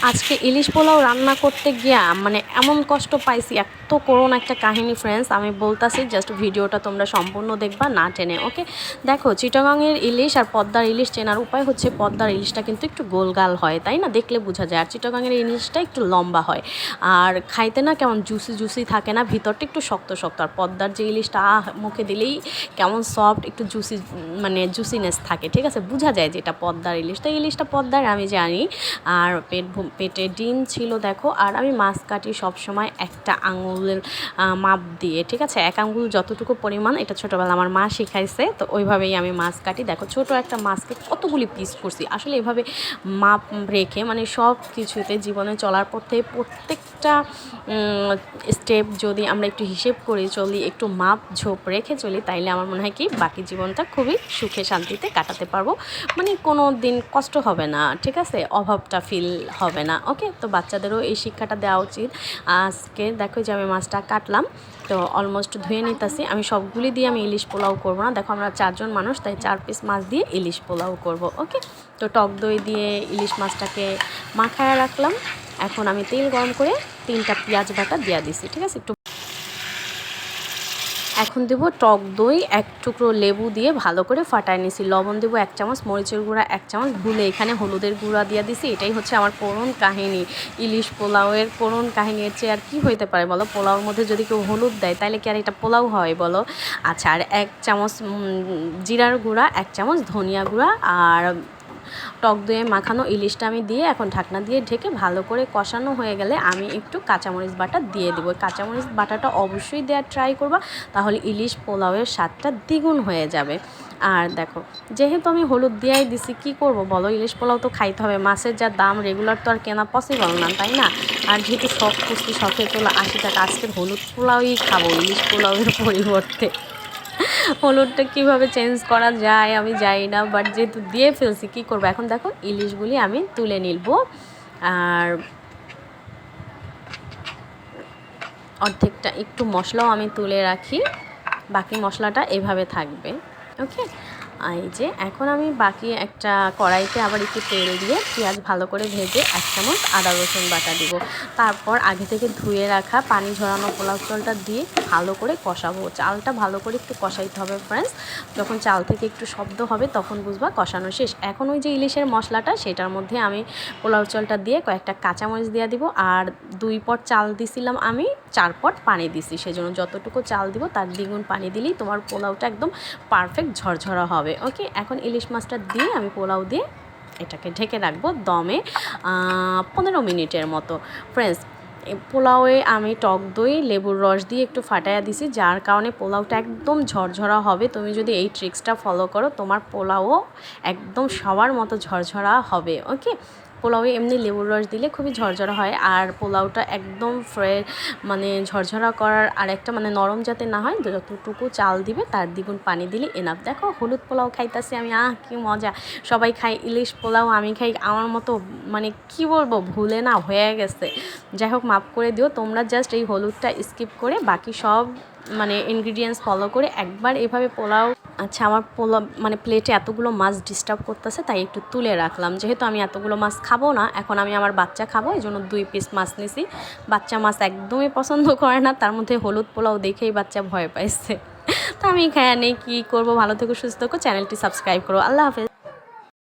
আজকে ইলিশ পোলাও রান্না করতে গিয়া মানে এমন কষ্ট পাইছি, এত করুণ একটা কাহিনী ফ্রেন্ডস। আমি বলতাছি, জাস্ট ভিডিওটা তোমরা সম্পূর্ণ দেখবা না টেনে। ওকে, দেখো চিটাগাংয়ের ইলিশ আর পদ্মার ইলিশ চেনার উপায় হচ্ছে পদ্মার ইলিশটা কিন্তু একটু গোলগাল হয়, তাই না? দেখলে বোঝা যায়। আর চিটাগাংয়ের ইলিশটা একটু লম্বা হয় আর খাইতে না কেমন জুসি জুসি থাকে না, ভিতরটা একটু শক্ত শক্ত। আর পদ্মার যে ইলিশটা মুখে দিলেই কেমন সফট, একটু জুসি মানে জুসিনেস থাকে, ঠিক আছে? বোঝা যায় যে এটা পদ্মার ইলিশ। তো ইলিশটা পদ্মার আমি জানি। আর পেটে ডিম ছিল দেখো। আর আমি মাছ কাটি সবসময় একটা আঙুলের মাপ দিয়ে, ঠিক আছে? এক আঙুল যতটুকু পরিমাণ, এটা ছোটোবেলা আমার মা শিখাইছে, তো ওইভাবেই আমি মাছ কাটি। দেখো ছোটো একটা মাছকে কতগুলি পিস করছি। আসলে এভাবে মাপ রেখে মানে সব কিছুতে জীবনে চলার পথে প্রত্যেকটা স্টেপ যদি আমরা একটু হিসেব করে চলি, একটু মাপ ঝোপ রেখে চলি, তাইলে আমার মনে হয় কি বাকি জীবনটা খুবই সুখে শান্তিতে কাটাতে পারবো। মানে কোনো দিন কষ্ট হবে না, ঠিক আছে? অভাবটা ফিল হবে না। ওকে, তো বাচ্চাদেরও এই শিক্ষাটা দেওয়া উচিত। আজকে দেখো যে আমি মাছটা কাটলাম, তো অলমোস্ট ধুয়ে নিতেছি। আমি সবগুলি দিয়ে আমি ইলিশ পোলাও করবো না। দেখো আমরা 4 জন মানুষ, তাই 4 পিস মাছ দিয়ে ইলিশ পোলাও করব। ওকে, তো টক দই দিয়ে ইলিশ মাছটাকে মাখায় রাখলাম। এখন আমি তেল গরম করে 3টা পেঁয়াজ বাটা দিয়ে দিছি, ঠিক আছে? এখন দেবো টক দই, 1 টুকরো লেবু দিয়ে ভালো করে ফাটায় নিছি। লবণ দেবো 1 চামচ, মরিচের গুঁড়া 1 চামচ, ভুলে এখানে হলুদের গুঁড়া দিয়ে দিছি। এটাই হচ্ছে আমার করুণ কাহিনী, ইলিশ পোলাওয়ের করুণ কাহিনী। এর চেয়ে আর কী হইতে পারে বলো? পোলাওর মধ্যে যদি কেউ হলুদ দেয় তাহলে কি আর এটা পোলাও হয় বলো? আচ্ছা, আর 1 চামচ জিরার গুঁড়া, 1 চামচ ধনিয়া গুঁড়া, আর টক দইয়ে মাখানো ইলিশটা আমি দিয়ে এখন ঢাকনা দিয়ে ঢেকে ভালো করে কষানো হয়ে গেলে আমি একটু কাঁচামরিচ বাটা দিয়ে দেবো। কাঁচামরিচ বাটাটা অবশ্যই দেওয়ার ট্রাই করবা, তাহলে ইলিশ পোলাওয়ের স্বাদটা দ্বিগুণ হয়ে যাবে। আর দেখো, যেহেতু আমি হলুদ দিয়েই দিছি, কি করব বলো? ইলিশ পোলাও তো খাইতে হবে। মাছের যা দাম, রেগুলার তো আর কেনা পসিবল না, তাই না? আর যেহেতু শখ করছি, শখে তোলা 80 টাকা, আজকে হলুদ পোলাওই খাবো ইলিশ পোলাওয়ের পরিবর্তে। হলুদটা কীভাবে চেঞ্জ করা যায় আমি জানি না, বাট যেহেতু দিয়ে ফেলছি, কী করবো? এখন দেখো ইলিশগুলি আমি তুলে নিব। আর অর্ধেকটা একটু মশলাও আমি তুলে রাখি, বাকি মশলাটা এভাবে থাকবে। ওকে, এই যে এখন আমি বাকি একটা কড়াইতে আবার একটু তেল দিয়ে পেঁয়াজ ভালো করে ভেজে 1 চামচ আদা রসুন বাটা দিব। তারপর আগে থেকে ধুয়ে রাখা পানি ঝরানো পোলাও চালটা দিয়ে ভালো করে কষাবো। চালটা ভালো করে একটু কষাইতে হবে ফ্রেন্ডস। যখন চাল থেকে একটু শব্দ হবে তখন বুঝবা কষানো শেষ। এখন ওই যে ইলিশের মশলাটা, সেটার মধ্যে আমি পোলাও চালটা দিয়ে কয়েকটা কাঁচামরিচ দিয়ে দিব। আর 2 পট চাল দিছিলাম, আমি 4 পট পানি দিছি। সেজন্য যতটুকু চাল দিব তার দ্বিগুণ পানি দিলেই তোমার পোলাওটা একদম পারফেক্ট ঝরঝরা হবে। ওকে, এখন ইলিশ মাছটা দিয়ে আমি পোলাও দিয়ে এটাকে ঢেকে রাখবো দমে 15 মিনিটের মতো। ফ্রেন্ডস, পোলাওয়ে আমি টক দই লেবুর রস দিয়ে একটু ফাটাইয়া দিছি, যার কারণে পোলাওটা একদম ঝরঝরা হবে। তুমি যদি এই ট্রিক্সটা ফলো করো, তোমার পোলাও একদম সবার মতো ঝরঝরা হবে। ওকে, পোলাওয়ে এমনি লেবুর রস দিলে খুবই ঝরঝরা হয়। আর পোলাওটা একদম মানে ঝরঝরা করার আর একটা মানে নরম যাতে না হয়, যতটুকু চাল দিবে তার দ্বিগুণ পানি দিলে এনাফ। দেখো হলুদ পোলাও খাইতেছি আমি, কি মজা! সবাই খাই ইলিশ পোলাও, আমি খাই আমার মতো, মানে কি বলবো, ভুলে না হয়ে গেছে। যাই হোক, মাফ করে দিও তোমরা। জাস্ট এই হলুদটা স্কিপ করে বাকি সব মানে ইনগ্রিডিয়েন্টস ফলো করে একবার এভাবে পোলাও। আচ্ছা, আমার পোলাও মানে প্লেটে এতগুলো মাছ ডিস্টার্ব করতেছে, তাই একটু তুলে রাখলাম। যেহেতু আমি এতগুলো মাছ খাবো না, এখন আমি আমার বাচ্চা খাবো, এই জন্য 2 পিস মাছ নিছি। বাচ্চা মাছ একদমই পছন্দ করে না, তার মধ্যে হলুদ পোলাও দেখেই বাচ্চা ভয় পাইছে। তো আমি খায়া নেই, কী করবো? ভালো থেকো, সুস্থ থেকো, চ্যানেলটি সাবস্ক্রাইব করো। আল্লাহ হাফেজ।